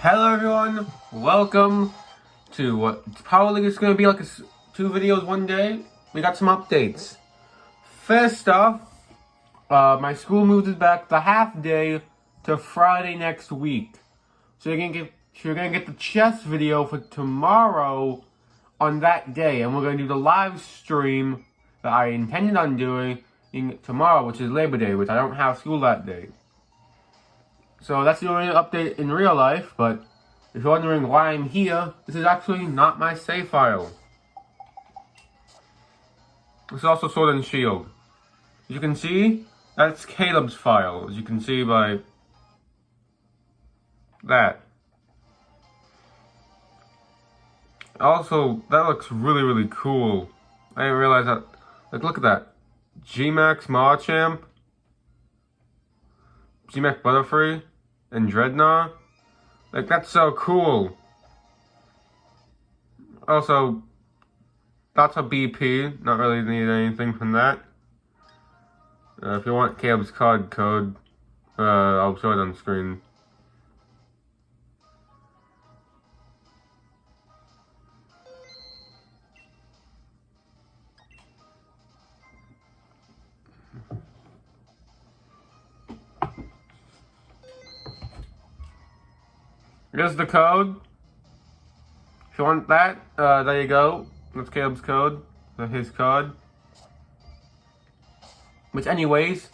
Hello everyone, welcome to what probably is going to be like two videos one day. We got some updates. First off, my school moved it back the half day to Friday next week. So you're gonna get the chess video for tomorrow on that day, and we're gonna do the live stream that I intended on doing tomorrow, which is Labor Day, which I don't have school that day. So that's the only update in real life, but if you're wondering why I'm here, this is actually not my save file. This is also Sword and Shield. As you can see, that's Caleb's file, as you can see by that. Also, that looks really cool. I didn't realize that. Like, look at that. G-Max Machamp, G-Max Butterfree, and Dreadnought. Like, that's so cool. Also, that's a BP. Not really need anything from that. If you want Caleb's code, I'll show it on screen. Here's the code. If you want that, there you go. That's Caleb's code. That's his code. Which anyways,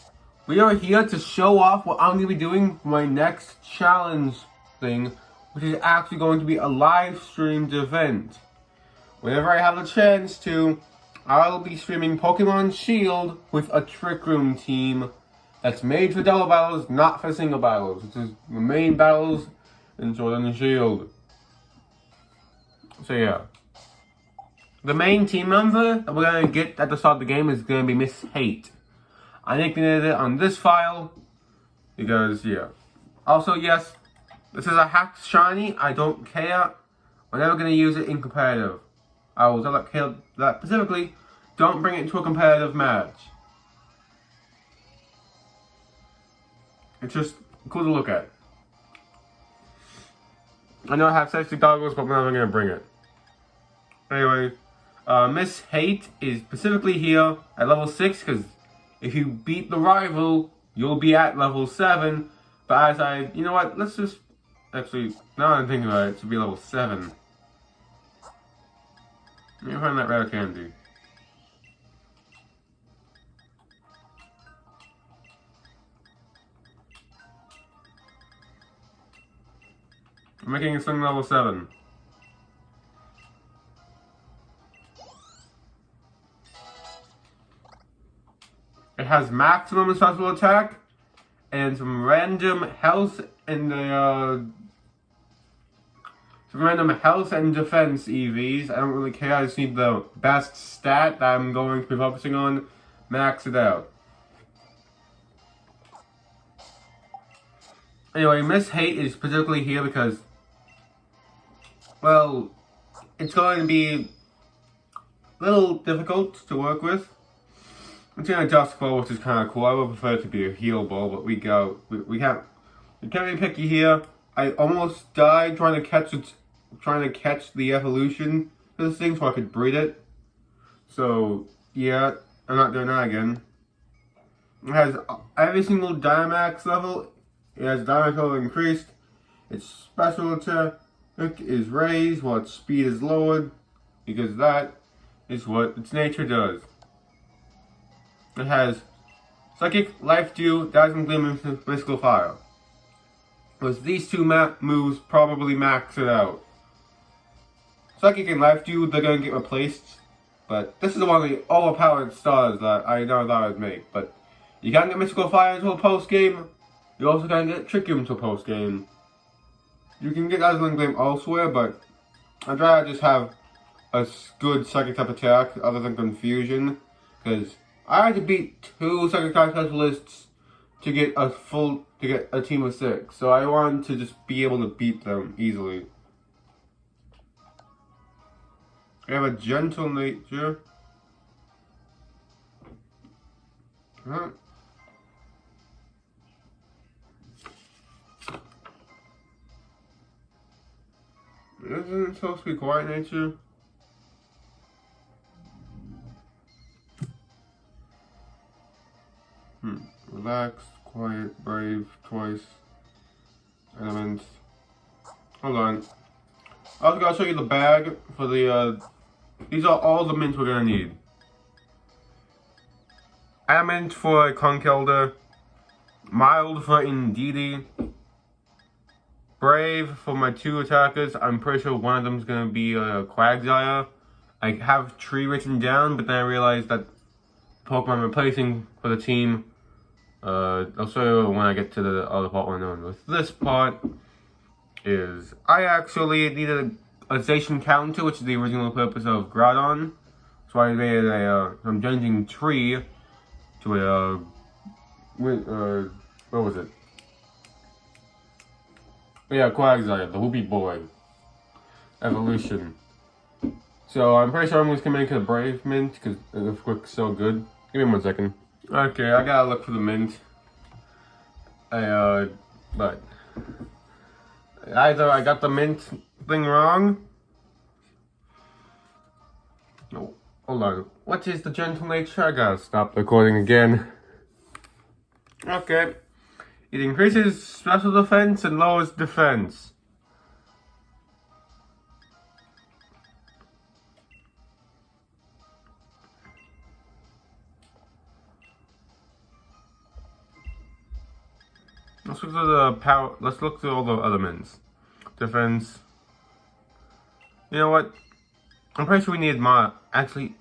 we are here to show off what I'm going to be doing for my next challenge thing, which is actually going to be a live streamed event. Whenever I have a chance to, I'll be streaming Pokemon Shield with a Trick Room team that's made for double battles, not for single battles. Which is the main battles in Sword and Shield. So yeah. The main team member that we're going to get at the start of the game is going to be Miss Hate. I nicknamed it on this file because, yeah. Also, yes, this is a hacked shiny. I don't care. We're never going to use it in competitive. I will tell that specifically, don't bring it to a competitive match. It's just cool to look at. I know I have sexy goggles, but we're never going to bring it. Anyway, Miss Hate is specifically here at level 6 because if you beat the rival, you'll be at level 7. But you know what, let's just, actually, now I'm thinking about it, it should be level 7. Let me find that rare candy. I'm making this thing level 7. It has maximum special attack and some random health and defense EVs. I don't really care. I just need the best stat that I'm going to be focusing on. Max it out. Anyway, Miss Hate is particularly here because, well, it's going to be a little difficult to work with. It's in a Dusk Ball, which is kind of cool. I would prefer it to be a Heal Ball, but we can't be picky here. I almost died trying to catch the evolution for this thing so I could breed it. So yeah, I'm not doing that again. It has every single Dynamax level. It has Dynamax level increased. Its special attack is raised while its speed is lowered, because that is what its nature does. It has Psychic, Life Dew, Dazzling Gleam, and Mystical Fire. With these two moves probably max it out. Psychic and Life Dew, they're going to get replaced. But this is one of the overpowered stars that I know that I would make. But you can get Mystical Fire into a post game. You also can get Trick Room into a post game. You can get Dazzling Gleam elsewhere, but I'd rather just have a good Psychic type attack other than Confusion. Because I had to beat 2 Psychic type specialists to get a team of 6. So I wanted to just be able to beat them easily. I have a gentle nature. Isn't it supposed to be quiet nature? Relaxed, quiet, brave, twice. Elements. Hold on. I also gotta show you the bag for the, these are all the mints we're gonna need. Adamant for Conkeldurr. Mild for Indeedee. Brave for my 2 attackers. I'm pretty sure one of them is gonna be Quagsire. I have Tree written down, but then I realized that Pokemon I'm replacing for the team. I'll show you when I get to the other part we're known with. This part is I actually needed a Zacian counter, which is the original purpose of Groudon. So I made I'm changing Tree to a what was it? Yeah, Quagsire, the Whoopie Boy evolution. So I'm pretty sure I'm just gonna make it a Brave Mint because it looks so good. Give me 1 second. Okay, I gotta look for the mint. But either I got the mint thing wrong. No, hold on. What is the gentle nature? I gotta stop recording again. Okay. It increases special defense and lowers defense. Let's look at the power. Let's look through all the elements. Defense. You know what? I'm pretty sure we need actually,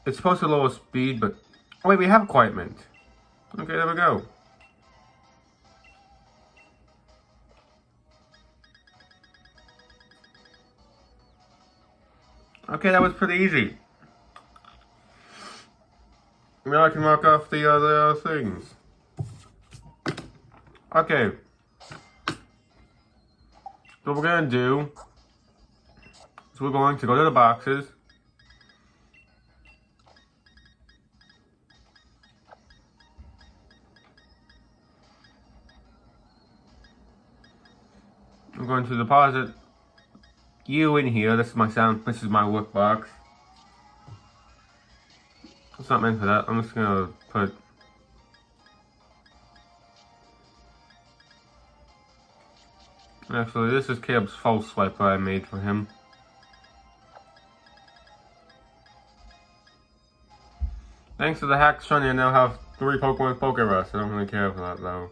it's supposed to lower speed, but oh wait, we have Quiet Mint. Okay, there we go. Okay, that was pretty easy. Now I can mark off the other things. Okay. So what we're gonna do is we're going to go to the boxes. I'm going to deposit you in here. This is my work box. It's not meant for that. I'm just gonna put actually this is Caleb's false swipe that I made for him. Thanks to the hack Shiny, I now have 3 Pokemon with Pokerus. I don't really care for that though.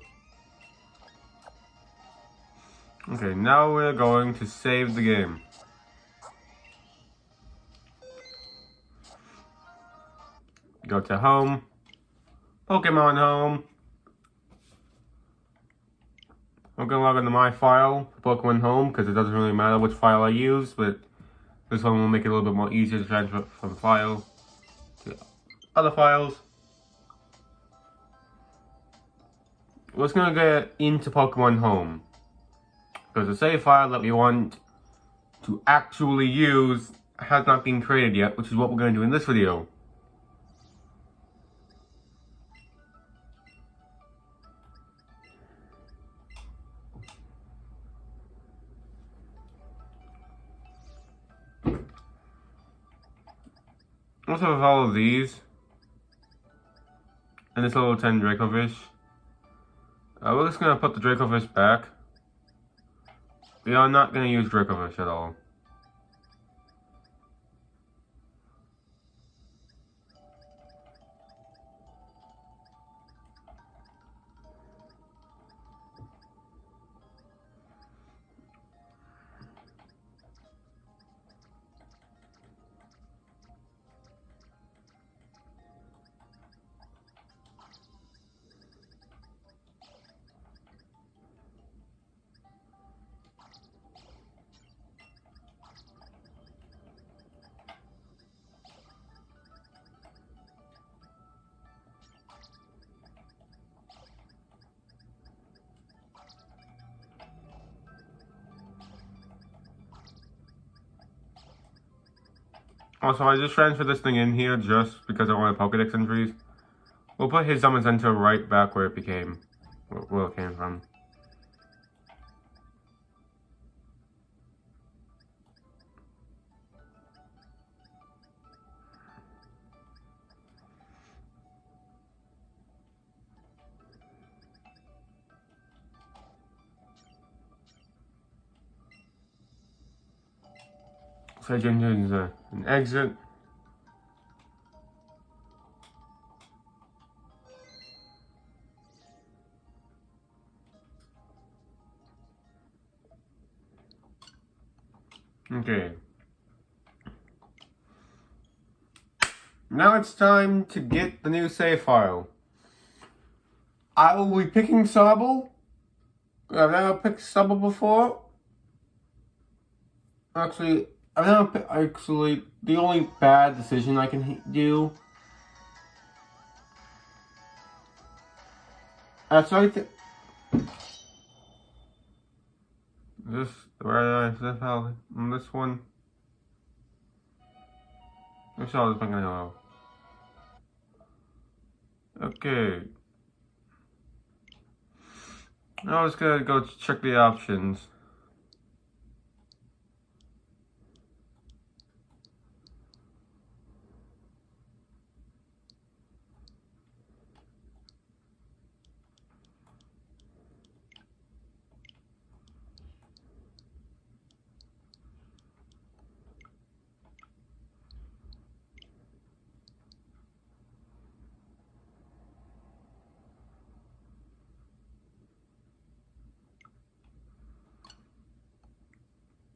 Okay, now we're going to save the game. Go to home. Pokemon home. I'm gonna log into my file, Pokemon home, because it doesn't really matter which file I use, but this one will make it a little bit more easier to transfer from file to other files. We're just gonna get into Pokemon home, because the save file that we want to actually use has not been created yet, which is what we're gonna do in this video. Also with all of these, and this level 10 Dracovish, we're just going to put the Dracovish back. We are not going to use Dracovish at all. Also, I just transferred this thing in here just because I wanted Pokedex entries. We'll put his Summon Center right back where it came from. Search engine is an exit. Okay. Now it's time to get the new save file. I will be picking Sobble. I've never picked Sobble before. Actually, the only bad decision I can do. Actually, where did I save file on this one? I saw this one go. Okay. Now I'm just gonna go check the options.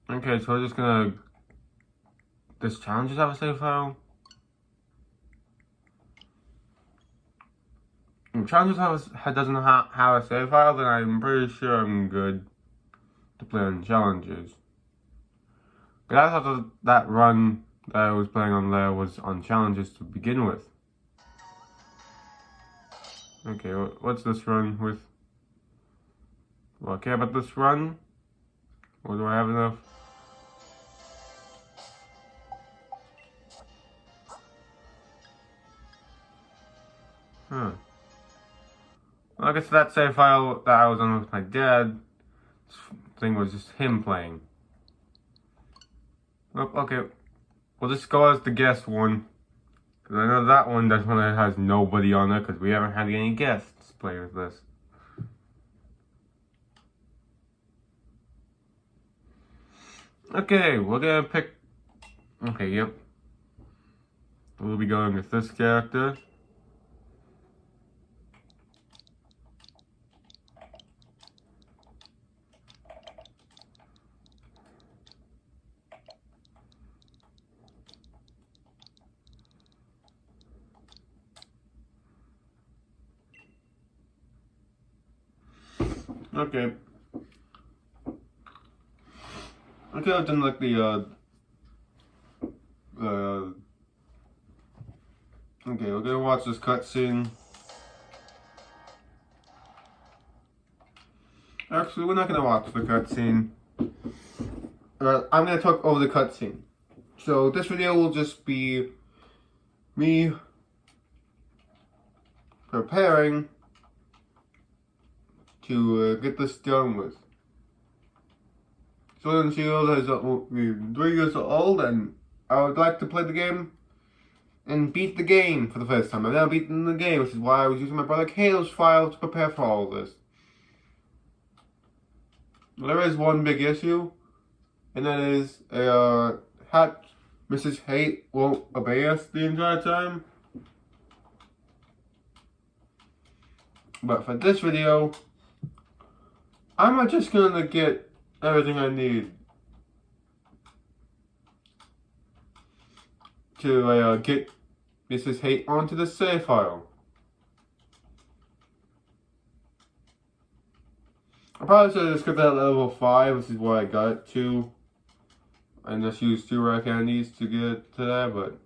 Okay, so we're just gonna. Does challenges have a save file? If challenges doesn't have a save file, then I'm pretty sure I'm good to play on challenges. But I thought that run that I was playing on there was on challenges to begin with. Okay, what's this run with? Do I care about this run? Or do I have enough? Huh. Well, I guess that save file that I was on with my dad, this thing was just him playing. Oh, okay, we'll just go as the guest one. Because I know that one, that has nobody on it, because we haven't had any guests play with this. Okay, we're gonna pick... Okay, yep. We'll be going with this character. Okay. Okay, I've done like okay, we're gonna watch this cutscene. Actually, we're not gonna watch the cutscene. I'm gonna talk over the cutscene. So this video will just be me preparing to get this done with. Sword and Shield is 3 years old, and I would like to play the game and beat the game for the first time. I've never beaten the game, which is why I was using my brother Kale's file to prepare for all this. There is one big issue, and that is Mrs. Hate won't obey us the entire time. But for this video, I'm just gonna get everything I need to get Mrs. Hate onto the save file. I probably should have skipped that level 5, which is why I got it to. I just used 2 rare candies to get to that, but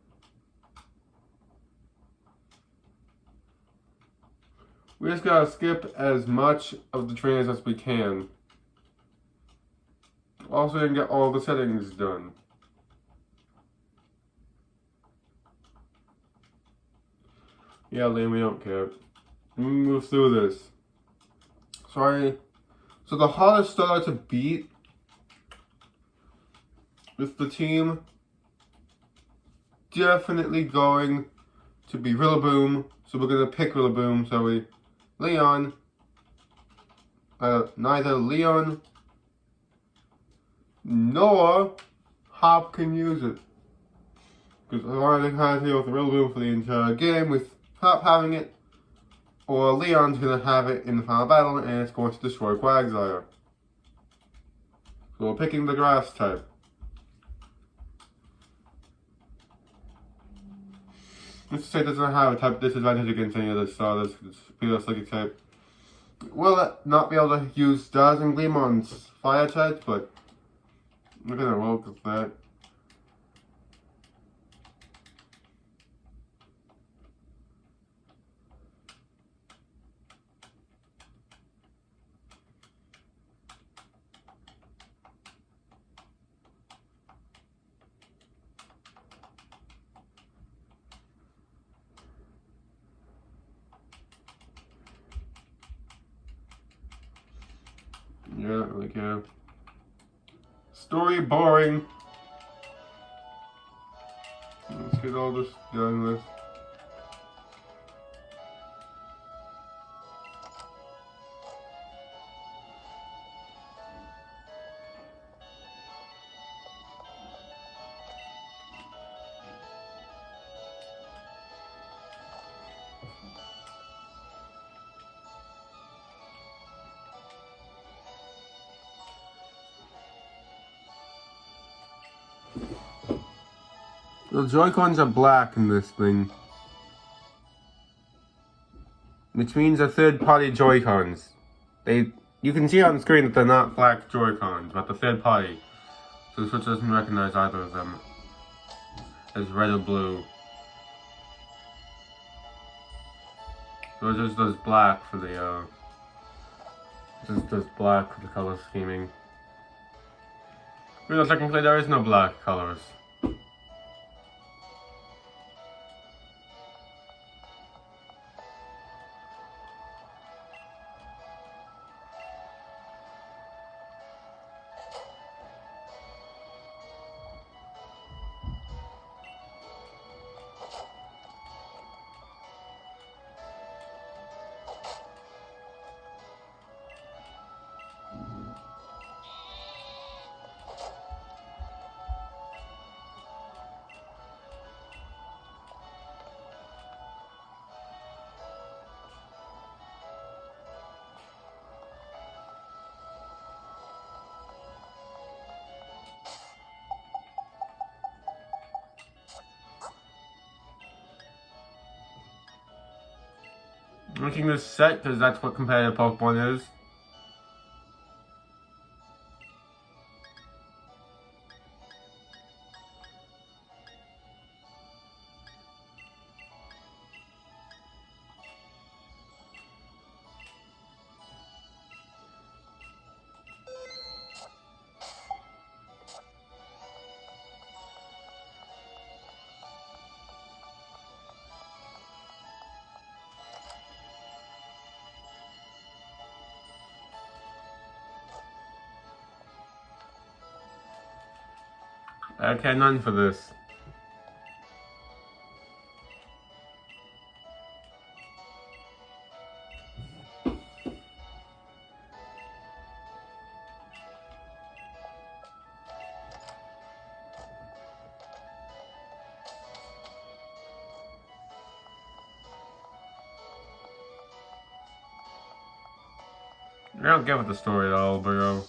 we just gotta skip as much of the trainers as we can. Also, didn't get all the settings done. Yeah, Liam, we don't care. Let me move through this. Sorry. So the hardest starter to beat with the team, definitely going to be Rillaboom. So we're gonna pick Rillaboom. So Leon, neither Leon, Noah, Hop can use it. Because I wanted to kind of deal with the Rillaboom for the entire game with Hop having it, or Leon's going to have it in the final battle and it's going to destroy Quagsire. So we're picking the grass type. Let's say it doesn't have a type disadvantage against any of the starters, it's pure Psychic type. Will it not be able to use Stars and Gleamon's fire types, but we're gonna roll with that. Yeah, I don't really care. Story boring. Let's get all this done with. The Joy-Cons are black in this thing, which means they're third-party Joy-Cons. You can see on the screen that they're not black Joy-Cons, but the third party. So the Switch doesn't recognize either of them as red or blue. So it just does black for the black for the color scheming. Really, technically there is no black colors. Making this set because that's what competitive Pokemon is. Okay, none for this. I don't get with the story at all, bro.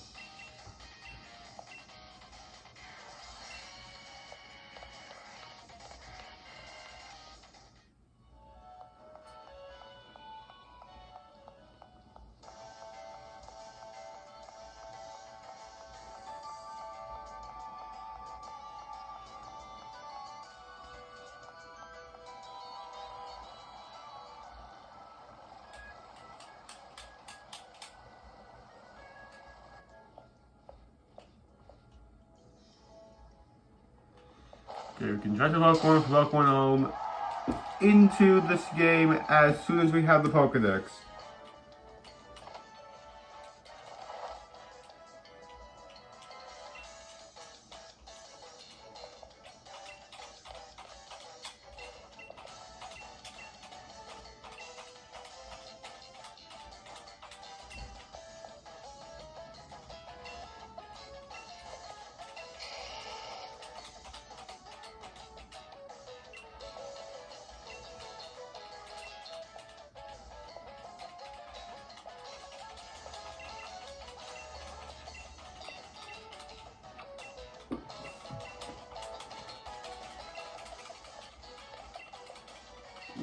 Okay, we can try to Pokemon for Pokemon Home into this game as soon as we have the Pokedex.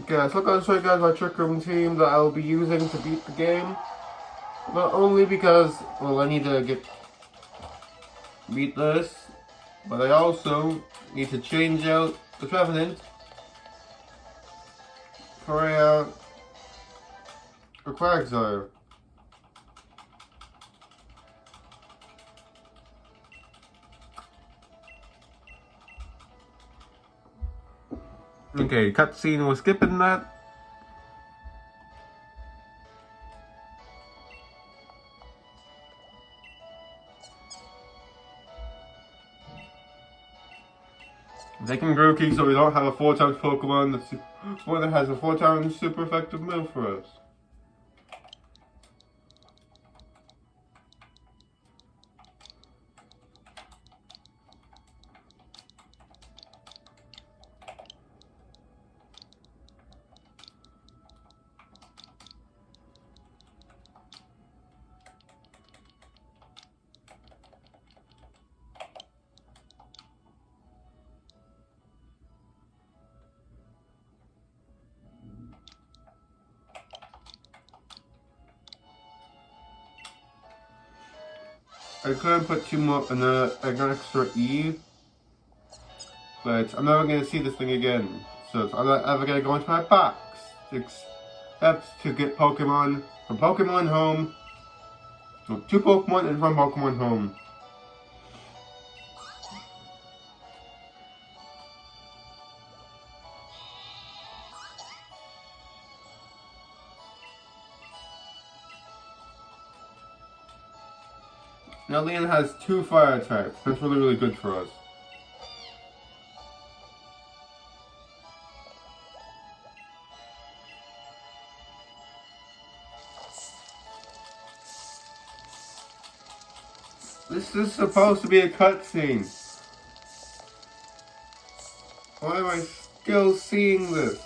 Okay, so I'm going to show you guys my Trick Room team that I'll be using to beat the game. Not only because, well, I need to beat this, but I also need to change out the Trevenant for a Quagsire. Okay, cutscene, we're skipping that. Taking Grookey so we don't have a 4x Pokemon that has a 4x super effective move for us. I could put two more an extra E, but I'm never going to see this thing again. So I'm not ever going to go into my box except to get Pokemon from Pokemon Home. So 2 Pokemon and from Pokemon Home. Now Leon has 2 fire types. That's really good for us. This is supposed to be a cutscene. Why am I still seeing this?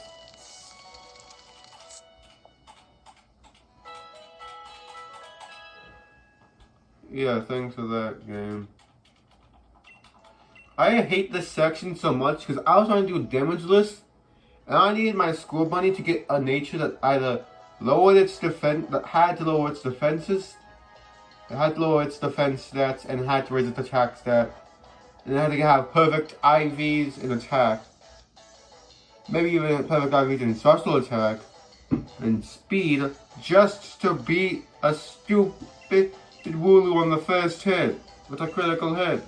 Yeah, thanks for that game. I hate this section so much because I was trying to do a damage list and I needed my school bunny to get a nature that either lowered its defense, that had to lower its defenses, it had to lower its defense stats, and had to raise its attack stat. And it had to have perfect IVs in attack. Maybe even perfect IVs in special attack. And speed, just to beat a stupid Wooloo on the first hit with a critical hit.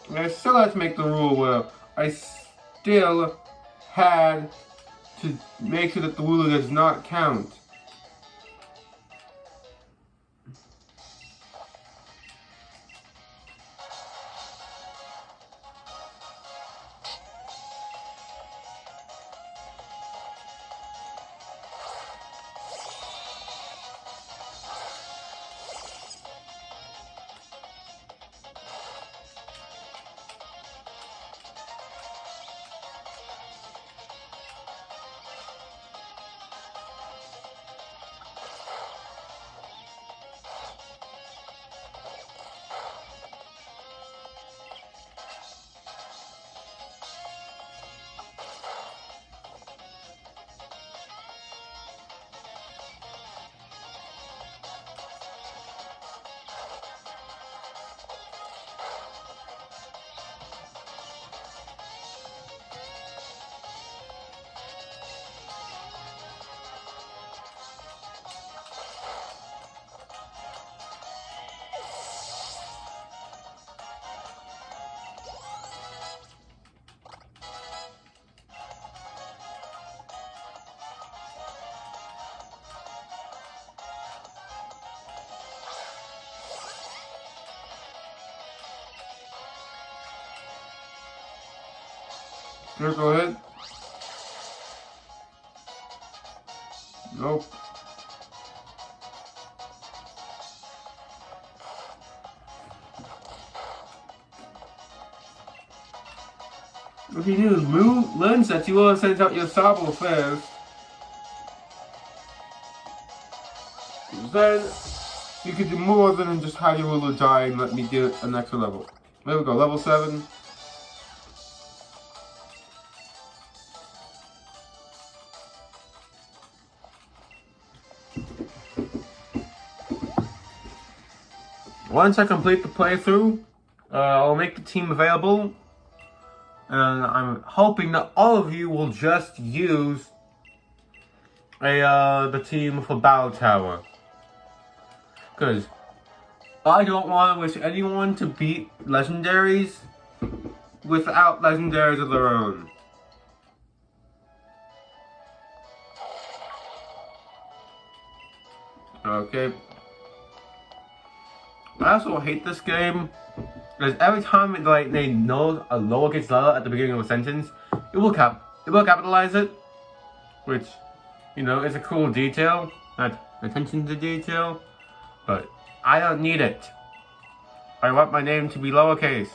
And I still had to make the rule where I still had to make sure that the Wooloo does not count. Here, go ahead. Nope. If you knew learns that you will send out your Sabo first. Then You could do more than just have your Wooloo die and let me do an extra level. There we go, level 7. Once I complete the playthrough, I'll make the team available. And I'm hoping that all of you will just use the team for Battle Tower. Because I don't want to wish anyone to beat legendaries without legendaries of their own. Okay. I also hate this game because every time they know a lowercase letter at the beginning of a sentence, it will capitalize it, which, you know, is a cool detail. Not attention to detail, but I don't need it. I want my name to be lowercase.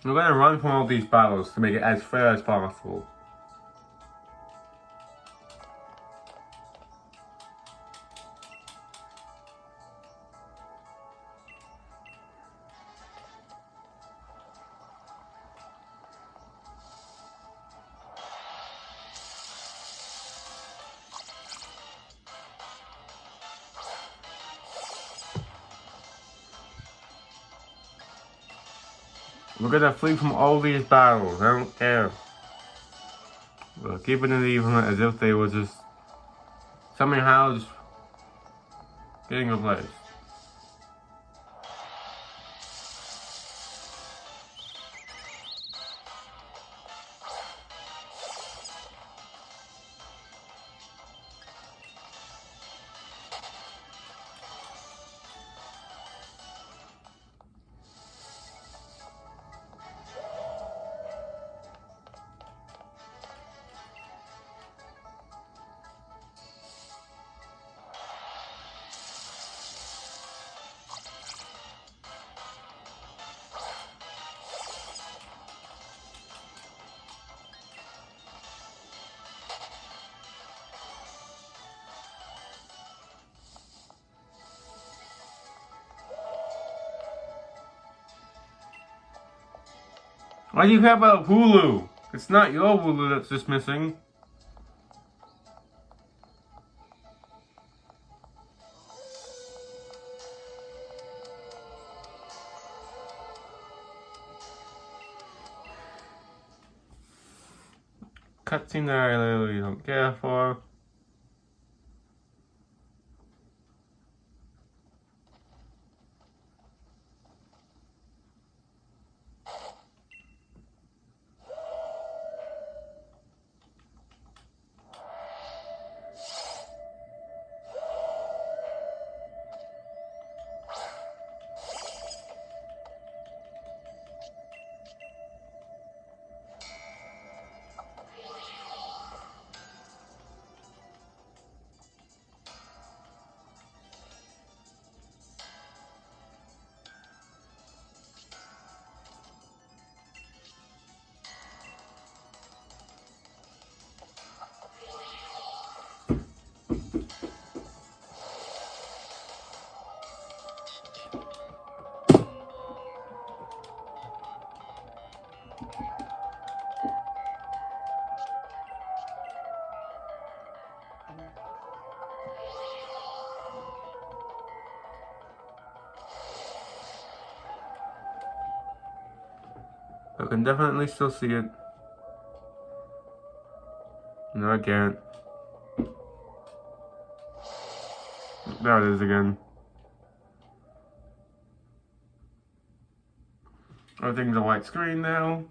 We're going to run from all these battles to make it as fair as possible. We're gonna flee from all these battles, I don't care. We're keeping it even as if they were just somehow just getting replaced. Why do you care about Wooloo? It's not your Wooloo that's just missing. Cutscene that I literally don't care for. I can definitely still see it. No, I can't. There it is again. Everything's a white screen now.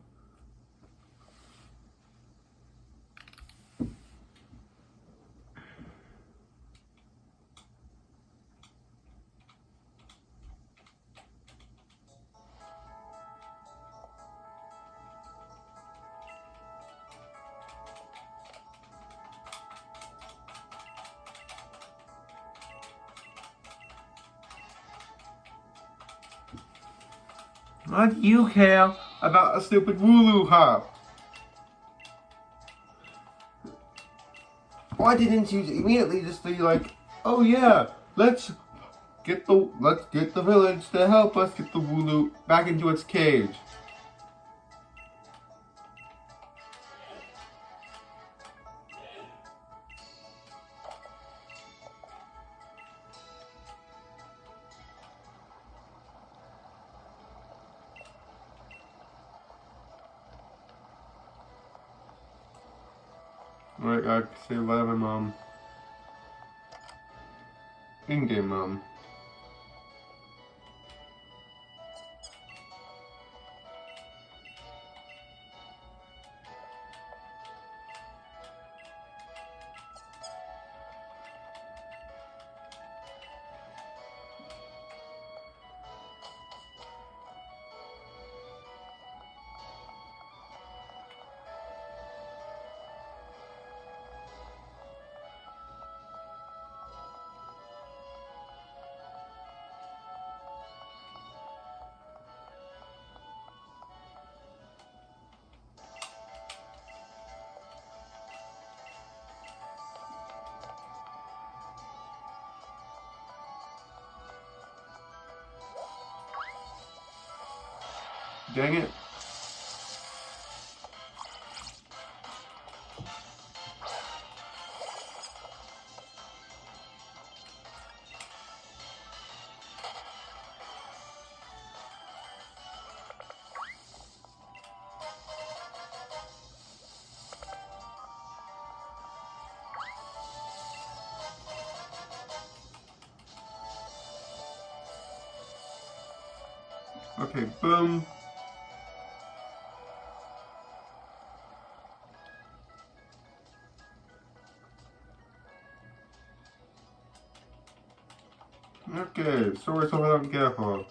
Why do you care about a stupid Wooloo hop? Why didn't you immediately just be like, oh yeah, let's get the village to help us get the Wooloo back into its cage. Alright, I say bye to my mom. In-game mom. Dang it. Okay, boom. Okay, so we're so careful.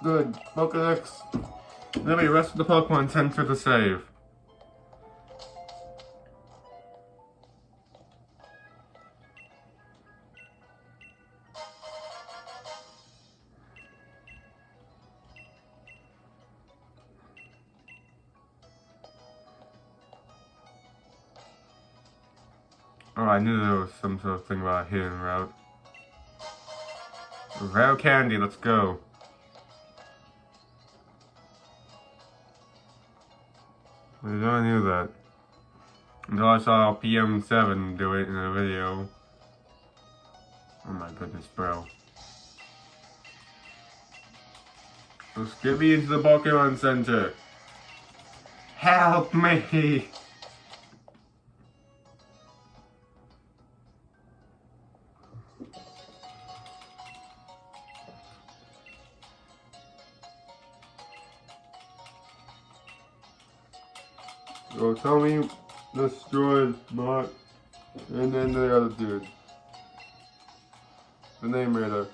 Good. Pokedex. Let me rest the Pokemon Center to save. Oh, I knew there was some sort of thing about a hidden route. Rare candy, let's go. I knew that. Until I saw PM7 do it in a video. Oh my goodness, bro. Just get me into the Pokemon Center. Help me! So tell me destroyed Mark and then the other dude. The name radar.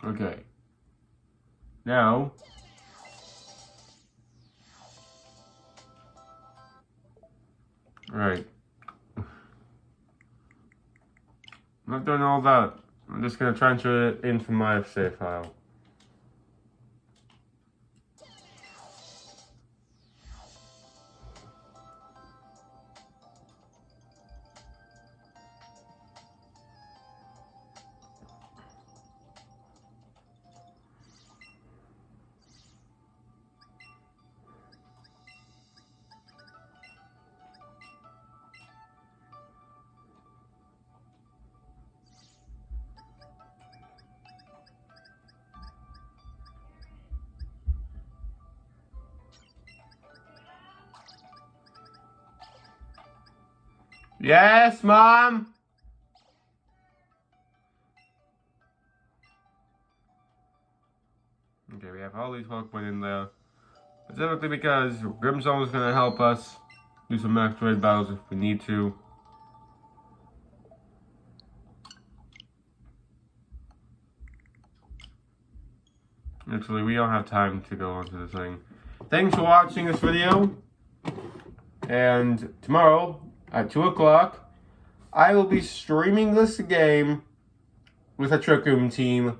Okay. Now, right. I'm not doing all that. I'm just gonna transfer it into my save file. Yes, Mom? Okay, we have all these Pokemon in there. Specifically because Grimzone is going to help us do some max raid battles if we need to. Actually, we don't have time to go onto the thing. Thanks for watching this video. And tomorrow at 2 o'clock, I will be streaming this game with a Trick Room team.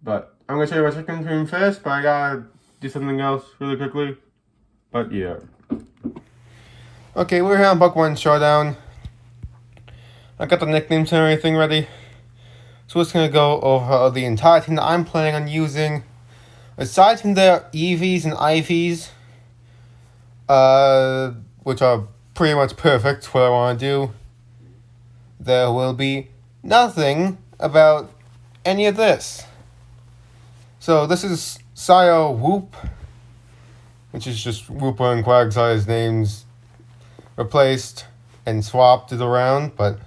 But I'm going to show you my Trick Room team first, but I gotta do something else really quickly. But yeah. Okay, we're here on Pokemon Showdown. I got the nicknames and everything ready. So we're just going to go over the entire team that I'm planning on using. Aside from the EVs and IVs, which are pretty much perfect for what I want to do, there will be nothing about any of this. So this is Sio Whoop, which is just Wooper and Quagsire's names replaced and swapped it around, but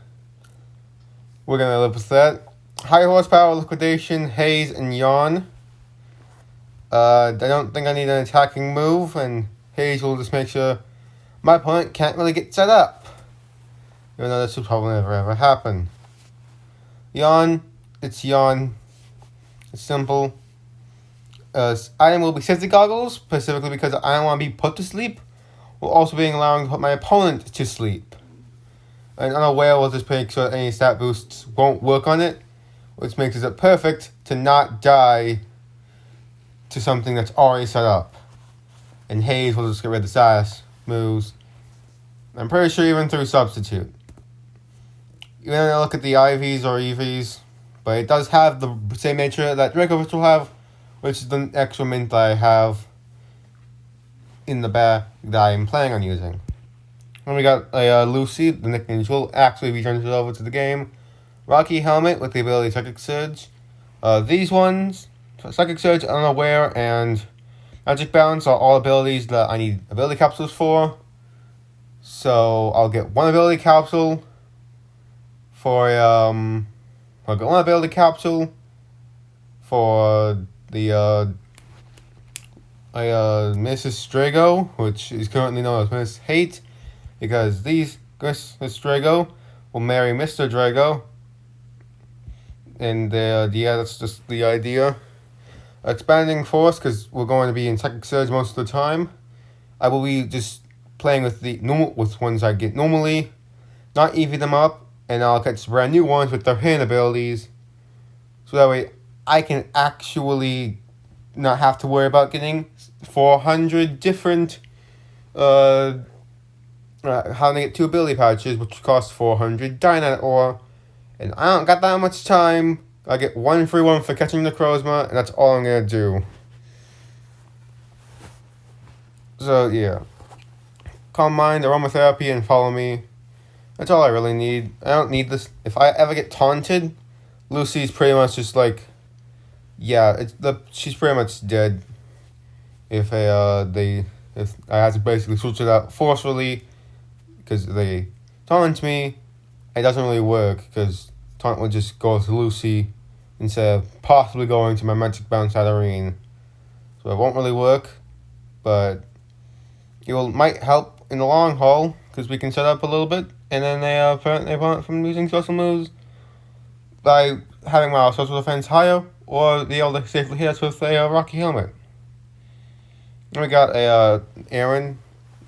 we're going to live with that. High Horsepower, Liquidation, Haze, and Yawn. I don't think I need an attacking move, and Haze will just make sure my opponent can't really get set up. Even though this will probably never ever happen. Yawn, it's Yawn. It's simple. Item will be Safety Goggles, specifically because I don't want to be put to sleep, while also being allowing to put my opponent to sleep. And Unaware will just make sure that any stat boosts won't work on it, which makes it perfect to not die to something that's already set up. And Haze will just get rid of the status moves. I'm pretty sure even through Substitute. You want to look at the IVs or EVs, but it does have the same nature that Dracovish will have, which is the extra mint that I have in the bag that I'm planning on using. And we got a Lucy, the nicknames will actually be transferred over to the game. Rocky Helmet with the ability Psychic Surge. These ones, Psychic Surge, Unaware, and Magic Bounce are all abilities that I need ability capsules for. So I'll get one ability capsule for I'll get one ability capsule for the Mrs. Strago, which is currently known as Miss Hate, because Miss Strago will marry Mr. Drago. And yeah, that's just the idea. Expanding Force, because we're going to be in Psychic Surge most of the time. I will be just playing with the ones I get normally, not EV them up, and I'll catch brand new ones with their hand abilities. So that way I can actually not have to worry about getting 400 different how to get 2 ability pouches, which cost 400 Dynamite ore. And I don't got that much time. I get 1 free one for catching the Necrozma, and that's all I'm going to do. So, yeah. Calm Mind, Aromatherapy, and Follow Me. That's all I really need. I don't need this. If I ever get taunted, Lucy's pretty much just like, yeah, she's pretty much dead. If I have to basically switch it out forcefully, because they taunt me, it doesn't really work, because taunt will just go to Lucy instead of possibly going to my Magic Bounce Adorine. So it won't really work, but it might help in the long haul, because we can set up a little bit, and then they prevent their opponent from using social moves by having my social defense higher, or be able to safely hit us with a Rocky Helmet. And we got a Aaron,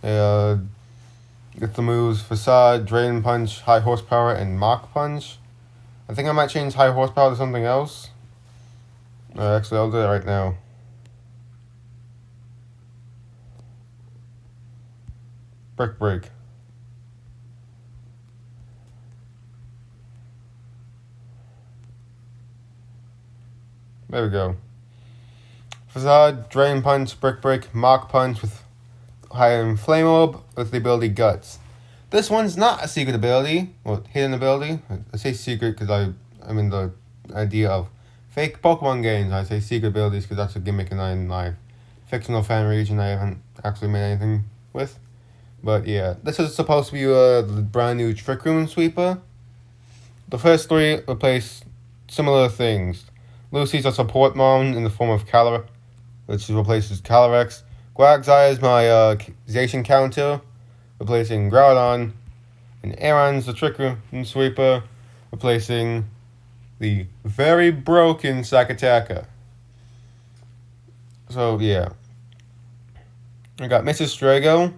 with the moves Facade, Drain Punch, High Horsepower, and Mach Punch. I think I might change High Horsepower to something else. Actually, I'll do it right now. Brick Break. There we go. Facade, Drain Punch, Brick Break, Mach Punch with Flame Orb with the ability Guts. This one's not a secret ability, or hidden ability. I say secret because I'm in the idea of fake Pokemon games. I say secret abilities because that's a gimmick in my fictional fan region I haven't actually made anything with. But yeah, this is supposed to be a brand new Trick Room Sweeper. The first three replace similar things. Lucy's a support mom in the form of Calyrex, which replaces Calyrex. Quagsire is my Zacian counter, replacing Groudon. And Aaron's the Trick Room Sweeper, replacing the very broken Sakataka. So yeah. I got Mrs. Drago.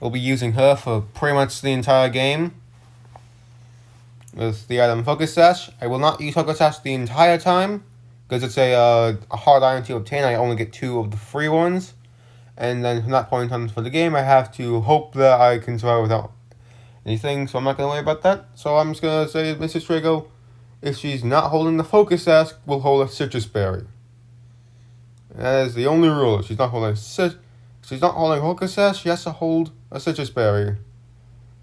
We'll be using her for pretty much the entire game. With the item Focus Sash. I will not use Focus Sash the entire time, because it's a hard item to obtain. I only get 2 of the free ones. And then from that point on for the game, I have to hope that I can survive without anything, so I'm not going to worry about that. So I'm just going to say Mrs. Drago, if she's not holding the Focus Sash, will hold a Citrus Berry. And that is the only rule. If she's not holding Focus Sash, she has to hold a Citrus Berry. And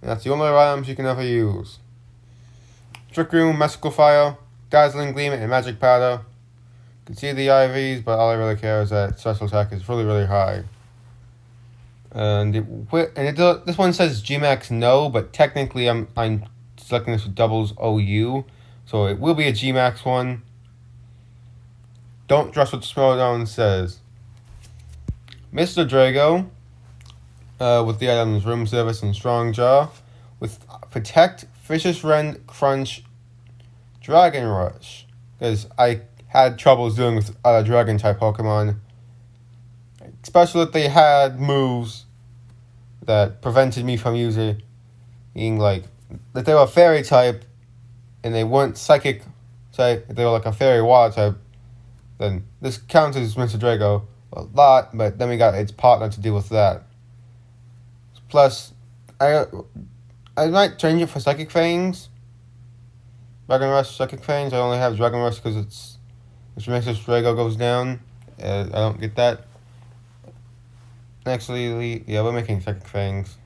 that's the only item she can ever use. Trick Room, Mystical Fire, Dazzling Gleam, and Magic Powder. You can see the IVs, but all I really care is that special attack is really, really high. And this one says Gmax no, but technically I'm selecting this with doubles OU, so it will be a Gmax one. Don't trust what Smelldown says. Mr. Drago, with the items Room Service and Strong Jaw, with Protect, Vicious Rend, Crunch, Dragon Rush, because I had troubles dealing with other Dragon type Pokemon, especially if they had moves that prevented me from using, like, if they were Fairy type and they weren't Psychic type, if they were like a Fairy Water type, then this counts as Mr. Drago a lot, but then we got its partner to deal with that. Plus, I might change it for Psychic Fangs. Dragon Rush, Psychic Fangs. I only have Dragon Rush because which makes this Drago goes down. I don't get that. Actually, yeah, we're making Psychic Fangs.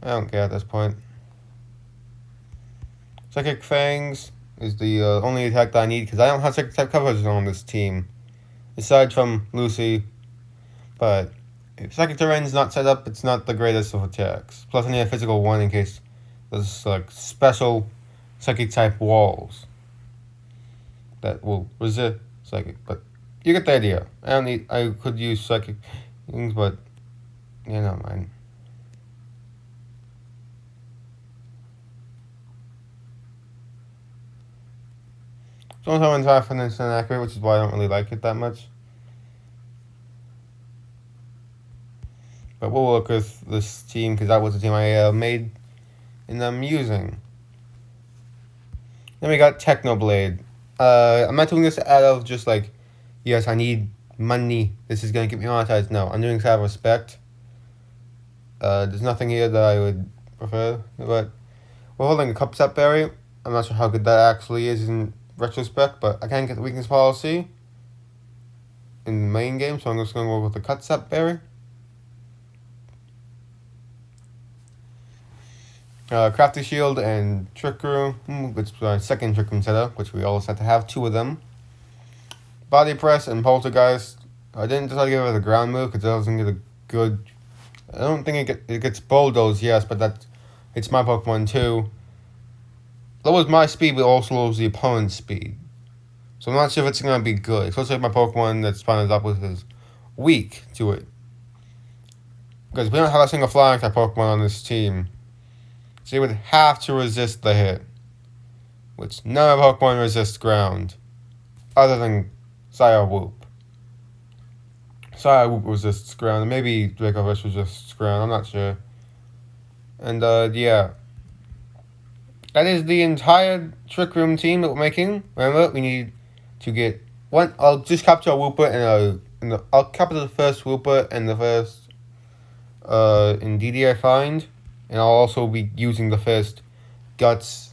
I don't care at this point. Psychic Fangs is the only attack that I need because I don't have Psychic type coverage on this team. Aside from Lucy, but if Psychic Terrain's not set up, it's not the greatest of attacks. Plus I need a physical one in case there's like special Psychic type walls that will resist Psychic, but you get the idea. I could use Psychic things, but yeah, never mind. Sometimes half an instant accurate, which is why I don't really like it that much. But we'll work with this team because that was the team I made and I'm using. Then we got Technoblade. I'm not doing this out of just like, yes, I need money. This is going to get me monetized. No, I'm doing this out of respect. There's nothing here that I would prefer, but we're holding a Cup Set Berry. I'm not sure how good that actually is in retrospect, but I can't get the weakness policy in the main game, so I'm just going to go with the Cut Set Berry. Crafty Shield and Trick Room, which is our second Trick Room setup, which we always had to have 2 of them. Body Press and Poltergeist. I didn't decide to give it a ground move because it doesn't get a good. I don't think it gets Bulldoze, yes, but it's my Pokemon too. Lowers my speed, but also lowers the opponent's speed. So I'm not sure if it's going to be good, especially if my Pokemon that spawns up with is weak to it. Because we don't have a single flying type Pokemon on this team. So they would have to resist the hit. Which none of Pokemon resist ground. Other than Sire Whoop. Sire Whoop resists ground. Maybe Dracovish resists ground. I'm not sure. And yeah. That is the entire Trick Room team that we're making. Remember, we need to get one. I'll just capture a Wooper I'll capture the first Wooper and the first Indeedee I find. And I'll also be using the first Guts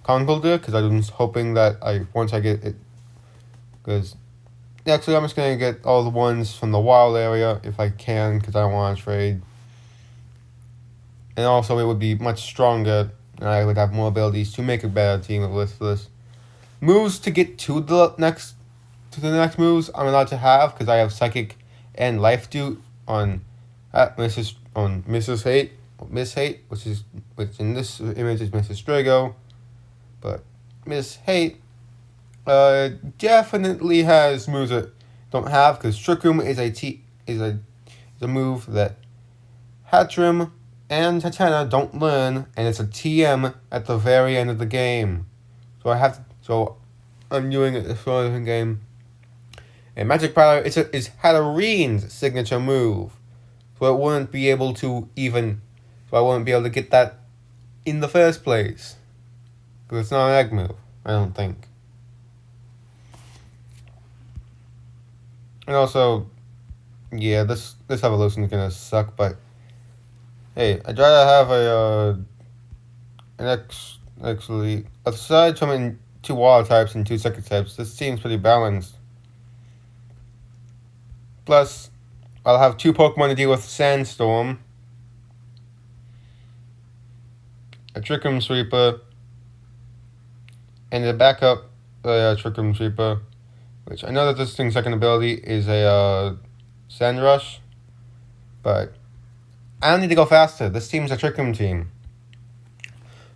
Conkeldurr because I'm just hoping that once I get it. Because actually, I'm just going to get all the ones from the wild area if I can because I don't want to trade. And also, it would be much stronger. And I would have more abilities to make a better team of Listless. Moves to get to the next moves I'm allowed to have because I have Psychic and Life Dew on Mrs. Hate, Miss Hate, which in this image is Mrs. Drago, but Miss Hate definitely has moves that don't have because Trick Room is a move that Hatchrim and Titana don't learn, and it's a TM at the very end of the game. So I'm doing it for the game. And Magic Powder is Hatterene's signature move. So I wouldn't be able to get that in the first place. Because it's not an egg move, I don't think. And also, yeah, this evolution is gonna suck, but hey, I'd rather have actually, aside from in 2 water types and 2 psychic types, this seems pretty balanced. Plus, I'll have 2 Pokemon to deal with Sandstorm, a Trick Room Sweeper, and a backup Trick Room Sweeper, which I know that this thing's second ability is a Sand Rush, but I don't need to go faster. This team's a Trick Room team.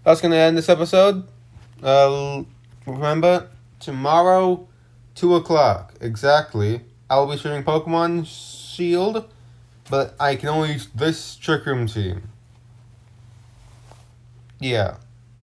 That's going to end this episode. Remember, tomorrow, 2 o'clock, exactly, I'll be streaming Pokemon Shield, but I can only use this Trick Room team. Yeah.